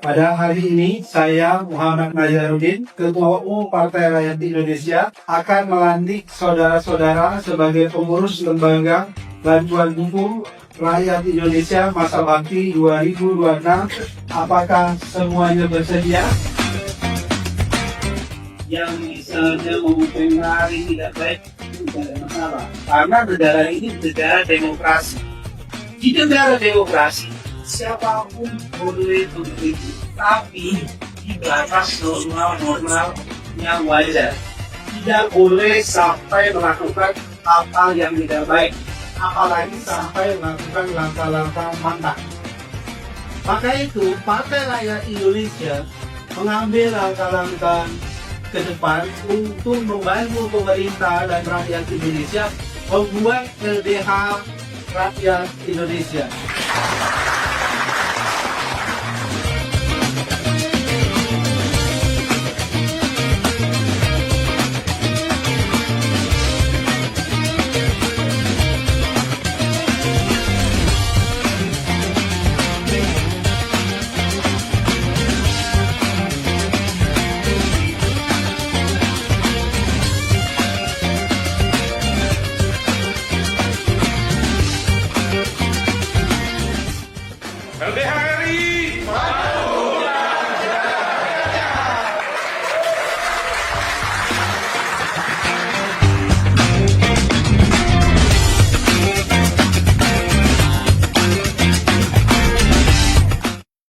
Pada hari ini, saya Muhammad Nazarudin, Ketua Umum Partai Rakyat Indonesia, akan melantik saudara-saudara sebagai pengurus lembaga bantuan hukum rakyat Indonesia masa bakti 2026. Apakah semuanya bersedia? Yang misalnya mempengaruhi tidak baik, tidak ada masalah. Karena negara ini negara demokrasi. Di negara demokrasi, siapapun boleh mengkritik, tapi di batas normal-normal yang wajar. Tidak boleh sampai melakukan hal yang tidak baik, apalagi sampai melakukan langkah-langkah mantap. Maka itu, Partai Rakyat Indonesia mengambil langkah-langkah ke depan untuk membantu pemerintah dan rakyat Indonesia membuat LDH rakyat Indonesia.